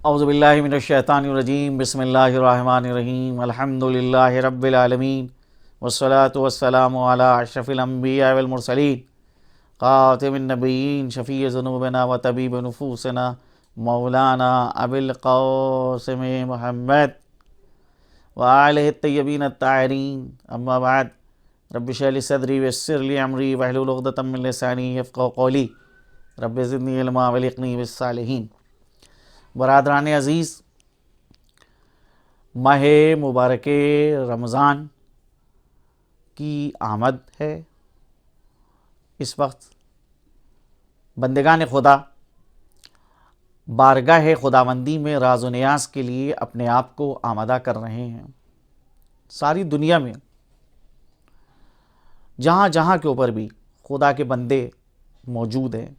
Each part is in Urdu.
اعوذ باللہ من الشیطان الرجیم، بسم اللہ الرحمن الرحیم، الحمدللہ رب العالمین، والصلاة والسلام علی اشرف الانبیاء والمرسلین، خاتم النبیین، شفیع ذنوبنا و طبیب نفوسنا، مولانا ابی القاسم محمد وآلہ الطیبین الطاہرین، اما بعد، رب اشرح لی صدری ویسر لی امری واحلل عقدۃ من لسانی یفقہوا قولی، رب زدنی علما والحقنی بالصالحین۔ برادران عزیز، ماہ مبارک رمضان کی آمد ہے۔ اس وقت بندگان خدا بارگاہ خداوندی میں راز و نیاز کے لیے اپنے آپ کو آمادہ کر رہے ہیں۔ ساری دنیا میں جہاں جہاں کے اوپر بھی خدا کے بندے موجود ہیں۔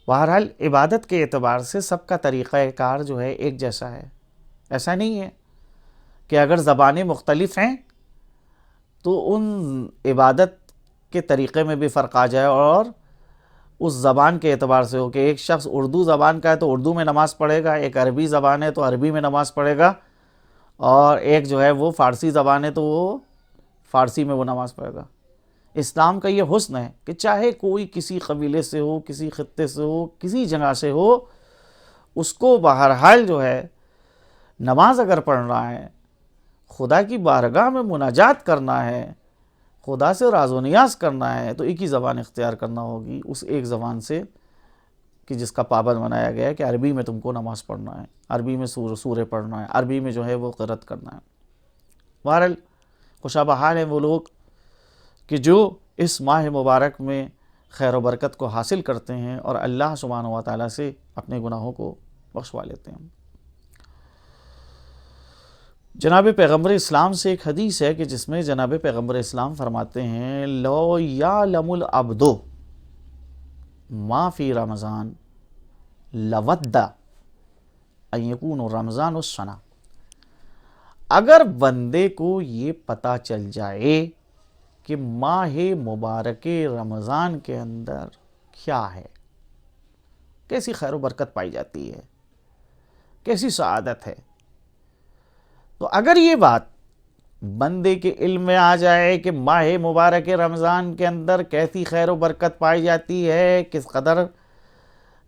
بہرحال عبادت کے اعتبار سے سب کا طریقہ کار جو ہے ایک جیسا ہے۔ ایسا نہیں ہے کہ اگر زبانیں مختلف ہیں تو ان عبادت کے طریقے میں بھی فرق آ جائے، اور اس زبان کے اعتبار سے ہو کہ ایک شخص اردو زبان کا ہے تو اردو میں نماز پڑھے گا، ایک عربی زبان ہے تو عربی میں نماز پڑھے گا، اور ایک جو ہے وہ فارسی زبان ہے تو وہ فارسی میں وہ نماز پڑھے گا۔ اسلام کا یہ حسن ہے کہ چاہے کوئی کسی قبیلے سے ہو، کسی خطے سے ہو، کسی جگہ سے ہو، اس کو بہرحال جو ہے نماز اگر پڑھنا ہے، خدا کی بارگاہ میں مناجات کرنا ہے، خدا سے راز و نیاز کرنا ہے، تو ایک ہی زبان اختیار کرنا ہوگی، اس ایک زبان سے کہ جس کا پابند بنایا گیا ہے کہ عربی میں تم کو نماز پڑھنا ہے، عربی میں سورے پڑھنا ہے، عربی میں جو ہے وہ قرأت کرنا ہے۔ بہرحال خوشا بحال ہیں وہ لوگ کہ جو اس ماہ مبارک میں خیر و برکت کو حاصل کرتے ہیں اور اللہ سبحانہ و تعالیٰ سے اپنے گناہوں کو بخشوا لیتے ہیں۔ جناب پیغمبر اسلام سے ایک حدیث ہے کہ جس میں جناب پیغمبر اسلام فرماتے ہیں لو یعلم العبد ما فی رمضان لود ان یکون رمضان السنہ۔ اگر بندے کو یہ پتہ چل جائے کہ ماہ مبارک رمضان کے اندر کیا ہے، کیسی خیر و برکت پائی جاتی ہے، کیسی سعادت ہے، تو اگر یہ بات بندے کے علم میں آ جائے کہ ماہ مبارک رمضان کے اندر کیسی خیر و برکت پائی جاتی ہے، کس قدر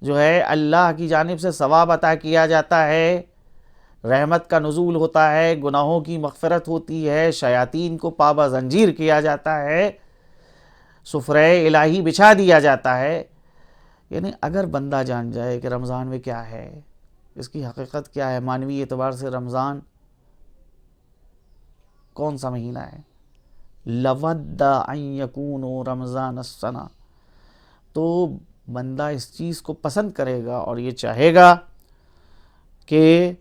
جو ہے اللہ کی جانب سے ثواب عطا کیا جاتا ہے، رحمت کا نزول ہوتا ہے، گناہوں کی مغفرت ہوتی ہے، شیاطین کو پابہ زنجیر کیا جاتا ہے، سفرہ الہی بچھا دیا جاتا ہے، یعنی اگر بندہ جان جائے کہ رمضان میں کیا ہے، اس کی حقیقت کیا ہے، معنوی اعتبار سے رمضان کون سا مہینہ ہے، لَوَدَّ أَن يَكُونُ رمضان السنہ، تو بندہ اس چیز کو پسند کرے گا اور یہ چاہے گا کہ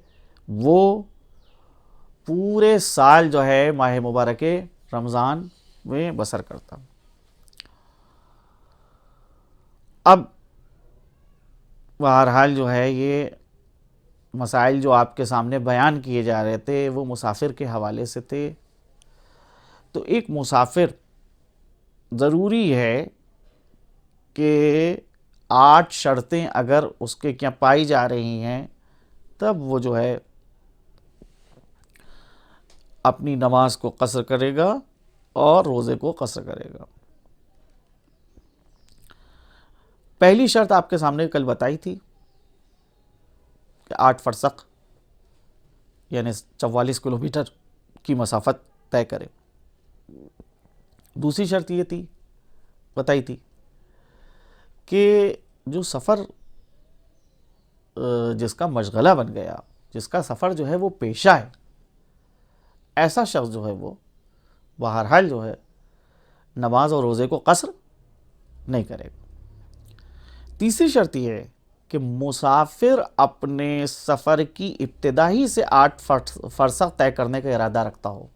وہ پورے سال جو ہے ماہ مبارک رمضان میں بسر کرتا۔ اب بہرحال جو ہے یہ مسائل جو آپ کے سامنے بیان کیے جا رہے تھے وہ مسافر کے حوالے سے تھے۔ تو ایک مسافر ضروری ہے کہ 8 شرطیں اگر اس کے کیا پائی جا رہی ہیں تب وہ جو ہے اپنی نماز کو قصر کرے گا اور روزے کو قصر کرے گا۔ پہلی شرط آپ کے سامنے کل بتائی تھی کہ 8 فرسخ یعنی 44 کلومیٹر کی مسافت طے کرے۔ دوسری شرط یہ تھی، بتائی تھی کہ جو سفر جس کا مشغلہ بن گیا، جس کا سفر جو ہے وہ پیشہ ہے، ایسا شخص جو ہے وہ بہرحال جو ہے نماز اور روزے کو قصر نہیں کرے گا۔ تیسری شرط یہ ہے کہ مسافر اپنے سفر کی ابتدا ہی سے 8 فرسخ طے کرنے کا ارادہ رکھتا ہو،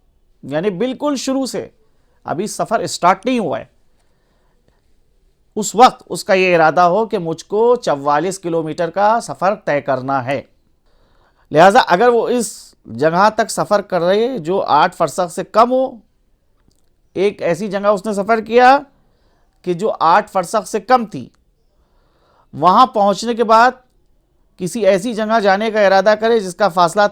یعنی بالکل شروع سے، ابھی سفر اسٹارٹ نہیں ہوا ہے، اس وقت اس کا یہ ارادہ ہو کہ مجھ کو 44 کلومیٹر کا سفر طے کرنا ہے۔ لہٰذا اگر وہ اس جگہ تک سفر کر رہے جو 8 فرسخ سے کم ہو، ایک ایسی جگہ اس نے سفر کیا کہ جو 8 فرسخ سے کم تھی، وہاں پہنچنے کے بعد کسی ایسی جگہ جانے کا ارادہ کرے جس کا فاصلہ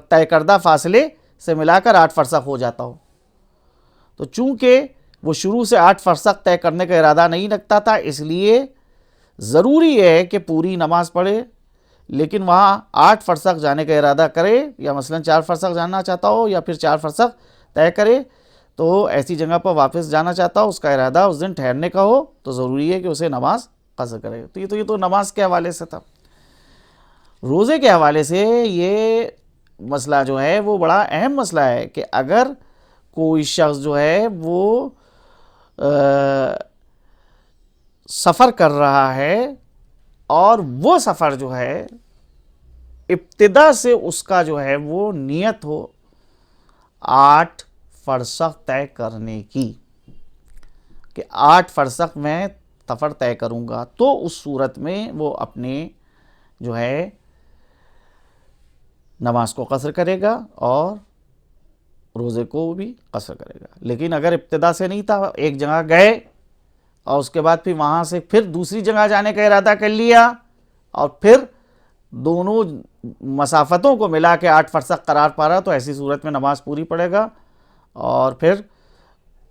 طے کردہ فاصلے سے ملا کر 8 فرسخ ہو جاتا ہو. تو چونکہ وہ شروع سے 8 فرسخ طے کرنے کا ارادہ نہیں رکھتا تھا، اس لیے ضروری ہے کہ پوری نماز پڑھے، لیکن وہاں 8 فرسخ جانے کا ارادہ کرے، یا مثلا 4 فرسخ جانا چاہتا ہو یا پھر 4 فرسخ طے کرے، تو ایسی جگہ پر واپس جانا چاہتا ہو، اس کا ارادہ اس دن ٹھہرنے کا ہو، تو ضروری ہے کہ اسے نماز قصر کرے. تو یہ تو نماز کے حوالے سے تھا. روزے کے حوالے سے یہ مسئلہ جو ہے وہ بڑا اہم مسئلہ ہے کہ اگر کوئی شخص جو ہے وہ سفر کر رہا ہے اور وہ سفر جو ہے ابتدا سے اس کا جو ہے وہ نیت ہو 8 فرسخ طے کرنے کی، کہ 8 فرسخ میں سفر طے کروں گا، تو اس صورت میں وہ اپنے جو ہے نماز کو قصر کرے گا اور روزے کو بھی قصر کرے گا. لیکن اگر ابتدا سے نہیں تھا، ایک جگہ گئے اور اس کے بعد پھر وہاں سے پھر دوسری جگہ جانے کا ارادہ کر لیا اور پھر دونوں مسافتوں کو ملا کے 8 فرسخ قرار پا رہا، تو ایسی صورت میں نماز پوری پڑے گا اور پھر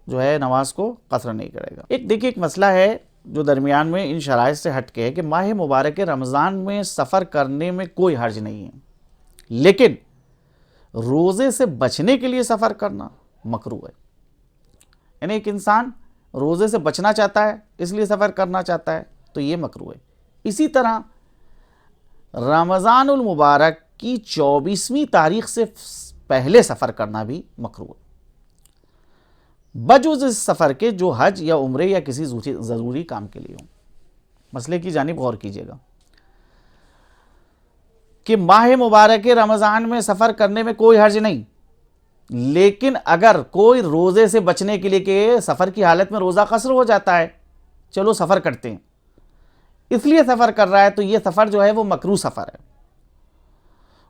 جو ہے نماز کو قصر نہیں کرے گا. دیکھیے ایک مسئلہ ہے جو درمیان میں ان شرائط سے ہٹ کے ہے کہ ماہ مبارک رمضان میں سفر کرنے میں کوئی حرج نہیں ہے، لیکن روزے سے بچنے کے لیے سفر کرنا مکروہ ہے. یعنی ایک انسان روزے سے بچنا چاہتا ہے، اس لیے سفر کرنا چاہتا ہے، تو یہ مکروہ ہے. اسی طرح رمضان المبارک کی 24ویں تاریخ سے پہلے سفر کرنا بھی مکروہ ہے، بجز اس سفر کے جو حج یا عمرے یا کسی ضروری کام کے لیے ہوں. مسئلے کی جانب غور کیجیے گا کہ ماہ مبارک رمضان میں سفر کرنے میں کوئی حرج نہیں، لیکن اگر کوئی روزے سے بچنے کے لیے کہ سفر کی حالت میں روزہ قصر ہو جاتا ہے، چلو سفر کرتے ہیں، اس لیے سفر کر رہا ہے، تو یہ سفر جو ہے وہ مکروہ سفر ہے.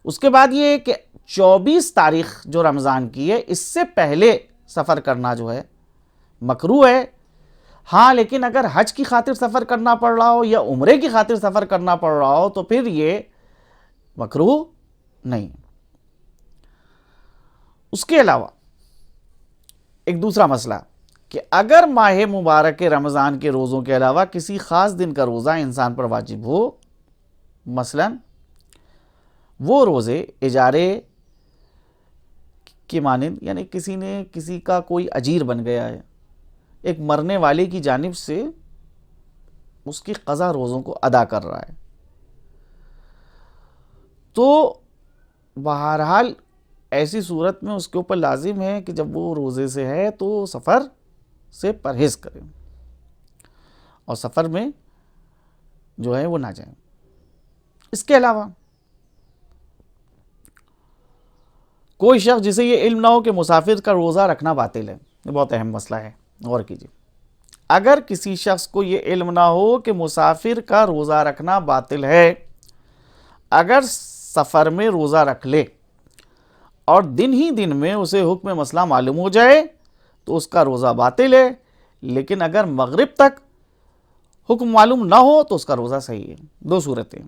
اس کے بعد یہ کہ 24 تاریخ جو رمضان کی ہے اس سے پہلے سفر کرنا جو ہے مکروہ ہے. ہاں لیکن اگر حج کی خاطر سفر کرنا پڑ رہا ہو یا عمرے کی خاطر سفر کرنا پڑ رہا ہو تو پھر یہ مکروہ نہیں. اس کے علاوہ ایک دوسرا مسئلہ کہ اگر ماہ مبارک رمضان کے روزوں کے علاوہ کسی خاص دن کا روزہ انسان پر واجب ہو، مثلا وہ روزے اجارے کی مانند، یعنی کسی کا کوئی اجیر بن گیا ہے، ایک مرنے والے کی جانب سے اس کی قضا روزوں کو ادا کر رہا ہے، تو بہرحال ایسی صورت میں اس کے اوپر لازم ہے کہ جب وہ روزے سے ہے تو سفر سے پرہیز کریں اور سفر میں جو ہے وہ نہ جائیں. اس کے علاوہ کوئی شخص جسے یہ علم نہ ہو کہ مسافر کا روزہ رکھنا باطل ہے، یہ بہت اہم مسئلہ ہے، غور کیجیے. اگر کسی شخص کو یہ علم نہ ہو کہ مسافر کا روزہ رکھنا باطل ہے، اگر سفر میں روزہ رکھ لے اور دن ہی دن میں اسے حکم مسئلہ معلوم ہو جائے تو اس کا روزہ باطل ہے، لیکن اگر مغرب تک حکم معلوم نہ ہو تو اس کا روزہ صحیح ہے. دو صورتیں،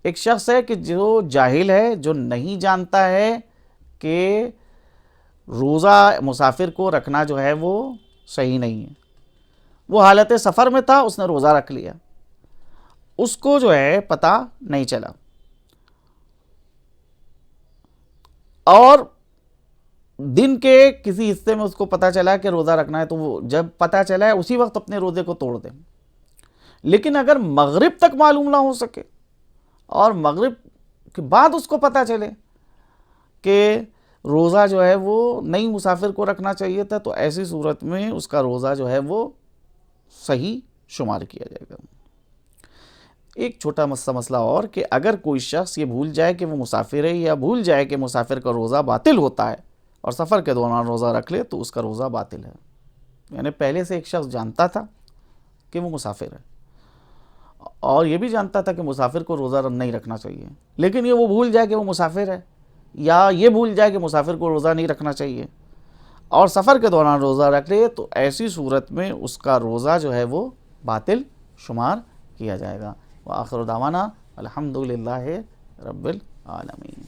ایک شخص ہے کہ جو جاہل ہے، جو نہیں جانتا ہے کہ روزہ مسافر کو رکھنا جو ہے وہ صحیح نہیں ہے، وہ حالت سفر میں تھا، اس نے روزہ رکھ لیا، اس کو جو ہے پتہ نہیں چلا، اور دن کے کسی حصے میں اس کو پتہ چلا کہ روزہ رکھنا ہے، تو وہ جب پتہ چلا ہے اسی وقت اپنے روزے کو توڑ دیں. لیکن اگر مغرب تک معلوم نہ ہو سکے اور مغرب کے بعد اس کو پتہ چلے کہ روزہ جو ہے وہ نئی مسافر کو رکھنا چاہیے تھا، تو ایسی صورت میں اس کا روزہ جو ہے وہ صحیح شمار کیا جائے گا. ایک چھوٹا مسئلہ اور کہ اگر کوئی شخص یہ بھول جائے کہ وہ مسافر ہے یا بھول جائے کہ مسافر کا روزہ باطل ہوتا ہے اور سفر کے دوران روزہ رکھ لے تو اس کا روزہ باطل ہے. یعنی پہلے سے ایک شخص جانتا تھا کہ وہ مسافر ہے اور یہ بھی جانتا تھا کہ مسافر کو روزہ نہیں رکھنا چاہیے، لیکن یہ وہ بھول جائے کہ وہ مسافر ہے یا یہ بھول جائے کہ مسافر کو روزہ نہیں رکھنا چاہیے اور سفر کے دوران روزہ رکھ لے، تو ایسی صورت میں اس کا روزہ جو ہے وہ باطل شمار کیا جائے گا. وآخر دعوانا الحمدللہ رب العالمین.